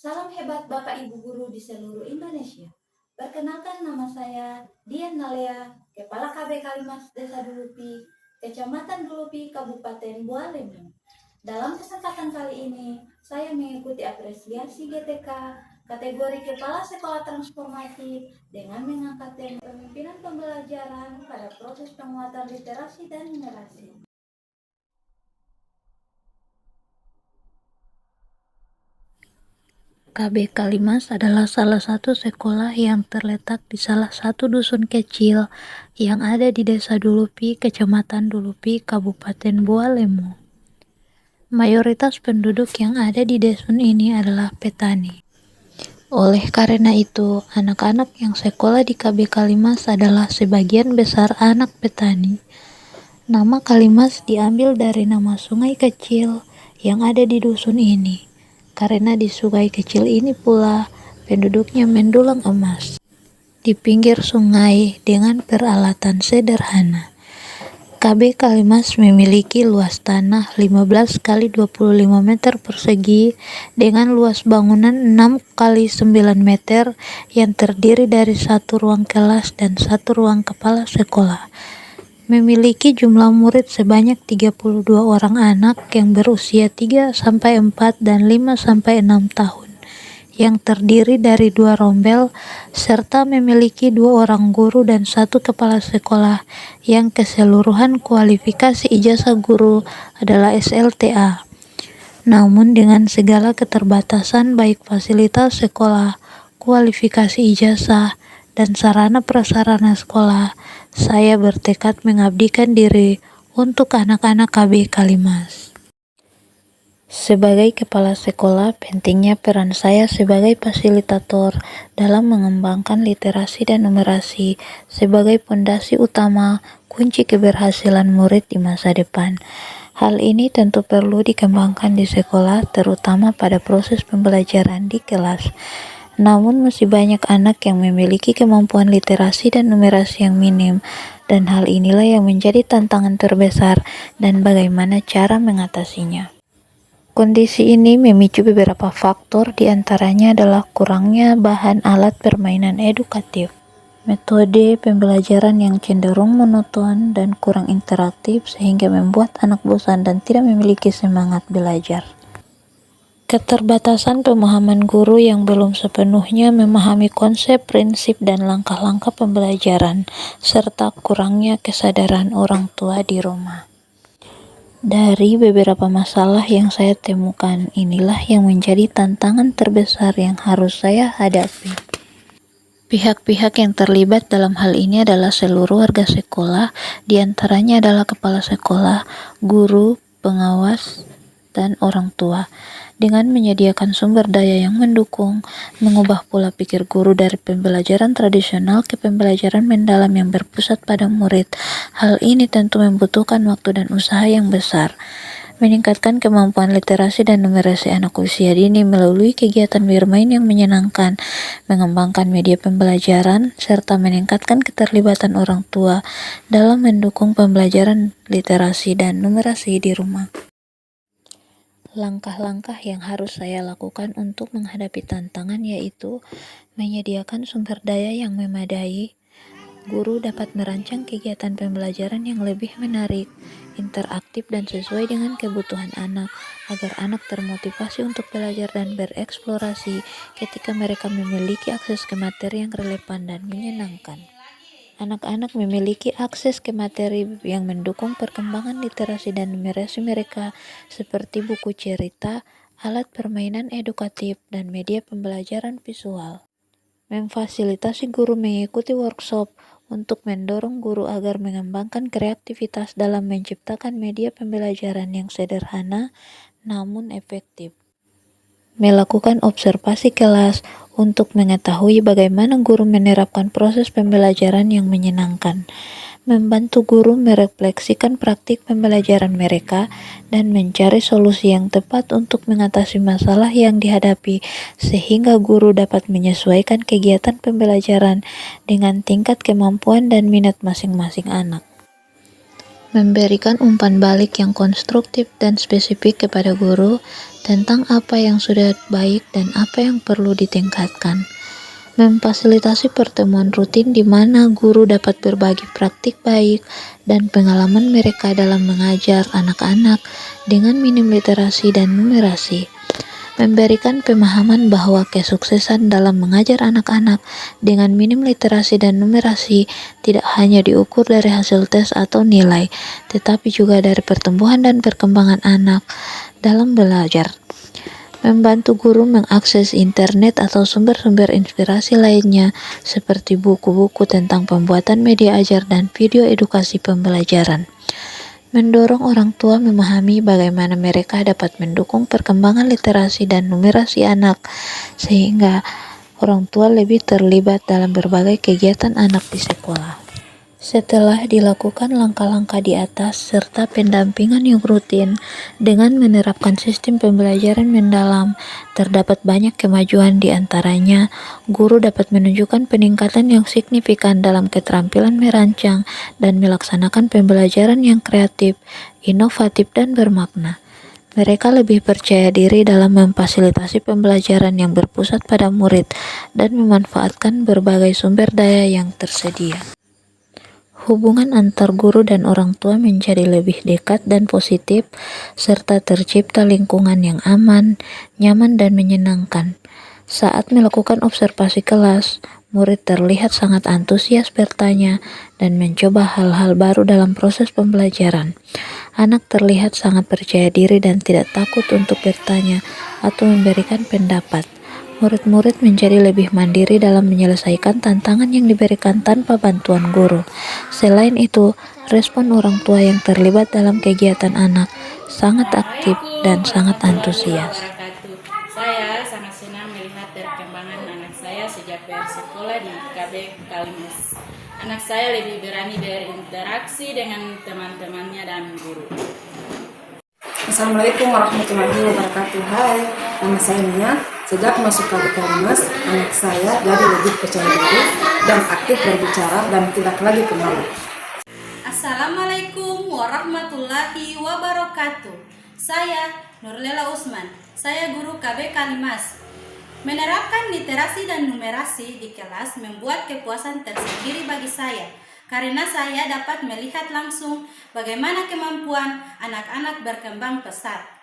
Salam hebat Bapak Ibu Guru di seluruh Indonesia. Perkenalkan nama saya Dian Nalea, Kepala KB Kalimas Desa Dulupi, Kecamatan Dulupi, Kabupaten Bualemu. Dalam kesempatan kali ini, saya mengikuti apresiasi GTK kategori Kepala Sekolah Transformatif dengan mengangkat tema pemimpinan pembelajaran pada proses penguatan literasi dan numerasi. KB Kalimas adalah salah satu sekolah yang terletak di salah satu dusun kecil yang ada di Desa Dulupi, Kecamatan Dulupi, Kabupaten Bualemu. Mayoritas penduduk yang ada di dusun ini adalah petani. Oleh karena itu, anak-anak yang sekolah di KB Kalimas adalah sebagian besar anak petani. Nama Kalimas diambil dari nama sungai kecil yang ada di dusun ini. Karena di sungai kecil ini pula penduduknya mendulang emas di pinggir sungai dengan peralatan sederhana. KB Kalimas memiliki luas tanah 15 kali 25 meter persegi dengan luas bangunan 6 kali 9 meter yang terdiri dari satu ruang kelas dan satu ruang kepala sekolah. Memiliki jumlah murid sebanyak 32 orang anak yang berusia 3-4 dan 5-6 tahun, yang terdiri dari 2 rombel, serta memiliki 2 orang guru dan 1 kepala sekolah yang keseluruhan kualifikasi ijazah guru adalah SLTA. Namun dengan segala keterbatasan baik fasilitas sekolah, kualifikasi ijazah, dan sarana prasarana sekolah, saya bertekad mengabdikan diri untuk anak-anak KB Kalimas. Sebagai kepala sekolah, pentingnya peran saya sebagai fasilitator dalam mengembangkan literasi dan numerasi sebagai pondasi utama kunci keberhasilan murid di masa depan. Hal ini tentu perlu dikembangkan di sekolah, terutama pada proses pembelajaran di kelas. Namun masih banyak anak yang memiliki kemampuan literasi dan numerasi yang minim, dan hal inilah yang menjadi tantangan terbesar dan bagaimana cara mengatasinya. Kondisi ini memicu beberapa faktor, diantaranya adalah kurangnya bahan alat permainan edukatif, metode pembelajaran yang cenderung monoton dan kurang interaktif sehingga membuat anak bosan dan tidak memiliki semangat belajar. Keterbatasan pemahaman guru yang belum sepenuhnya memahami konsep, prinsip, dan langkah-langkah pembelajaran, serta kurangnya kesadaran orang tua di rumah. Dari beberapa masalah yang saya temukan, inilah yang menjadi tantangan terbesar yang harus saya hadapi. Pihak-pihak yang terlibat dalam hal ini adalah seluruh warga sekolah, diantaranya adalah kepala sekolah, guru, pengawas, dan orang tua. Dengan menyediakan sumber daya yang mendukung, mengubah pola pikir guru dari pembelajaran tradisional ke pembelajaran mendalam yang berpusat pada murid. Hal ini tentu membutuhkan waktu dan usaha yang besar. Meningkatkan kemampuan literasi dan numerasi anak usia dini melalui kegiatan bermain yang menyenangkan, mengembangkan media pembelajaran, serta meningkatkan keterlibatan orang tua dalam mendukung pembelajaran literasi dan numerasi di rumah. Langkah-langkah yang harus saya lakukan untuk menghadapi tantangan yaitu menyediakan sumber daya yang memadai. Guru dapat merancang kegiatan pembelajaran yang lebih menarik, interaktif, dan sesuai dengan kebutuhan anak, agar anak termotivasi untuk belajar dan bereksplorasi ketika mereka memiliki akses ke materi yang relevan dan menyenangkan. Anak-anak memiliki akses ke materi yang mendukung perkembangan literasi dan numerasi mereka seperti buku cerita, alat permainan edukatif, dan media pembelajaran visual. Memfasilitasi guru mengikuti workshop untuk mendorong guru agar mengembangkan kreativitas dalam menciptakan media pembelajaran yang sederhana namun efektif. Melakukan observasi kelas untuk mengetahui bagaimana guru menerapkan proses pembelajaran yang menyenangkan, membantu guru merefleksikan praktik pembelajaran mereka, dan mencari solusi yang tepat untuk mengatasi masalah yang dihadapi sehingga guru dapat menyesuaikan kegiatan pembelajaran dengan tingkat kemampuan dan minat masing-masing anak. memberikan umpan balik yang konstruktif dan spesifik kepada guru tentang apa yang sudah baik dan apa yang perlu ditingkatkan. Memfasilitasi pertemuan rutin di mana guru dapat berbagi praktik baik dan pengalaman mereka dalam mengajar anak-anak dengan minim literasi dan numerasi. Memberikan pemahaman bahwa kesuksesan dalam mengajar anak-anak dengan minim literasi dan numerasi tidak hanya diukur dari hasil tes atau nilai, tetapi juga dari pertumbuhan dan perkembangan anak dalam belajar. Membantu guru mengakses internet atau sumber-sumber inspirasi lainnya seperti buku-buku tentang pembuatan media ajar dan video edukasi pembelajaran. Mendorong orang tua memahami bagaimana mereka dapat mendukung perkembangan literasi dan numerasi anak, sehingga orang tua lebih terlibat dalam berbagai kegiatan anak di sekolah. Setelah dilakukan langkah-langkah di atas serta pendampingan yang rutin dengan menerapkan sistem pembelajaran mendalam, terdapat banyak kemajuan di antaranya. Guru dapat menunjukkan peningkatan yang signifikan dalam keterampilan merancang dan melaksanakan pembelajaran yang kreatif, inovatif, dan bermakna. Mereka lebih percaya diri dalam memfasilitasi pembelajaran yang berpusat pada murid dan memanfaatkan berbagai sumber daya yang tersedia. Hubungan antar guru dan orang tua menjadi lebih dekat dan positif, serta tercipta lingkungan yang aman, nyaman, dan menyenangkan. Saat melakukan observasi kelas, murid terlihat sangat antusias bertanya dan mencoba hal-hal baru dalam proses pembelajaran. Anak terlihat sangat percaya diri dan tidak takut untuk bertanya atau memberikan pendapat. Murid-murid menjadi lebih mandiri dalam menyelesaikan tantangan yang diberikan tanpa bantuan guru. Selain itu, respon orang tua yang terlibat dalam kegiatan anak sangat aktif dan sangat antusias. Saya sangat senang melihat perkembangan anak saya sejak bersekolah di KB Kalimas. Anak saya lebih berani berinteraksi dengan teman-temannya dan guru. Assalamualaikum warahmatullahi wabarakatuh. Hai, nama saya Nia. Sejak masuk KB Kalimas, anak saya jadi lebih percaya diri dan aktif berbicara dan tidak lagi pemalu. Assalamualaikum warahmatullahi wabarakatuh. Saya Nurlela Usman. Saya guru KB Kalimas. Menerapkan literasi dan numerasi di kelas membuat kepuasan tersendiri bagi saya, karena saya dapat melihat langsung bagaimana kemampuan anak-anak berkembang pesat.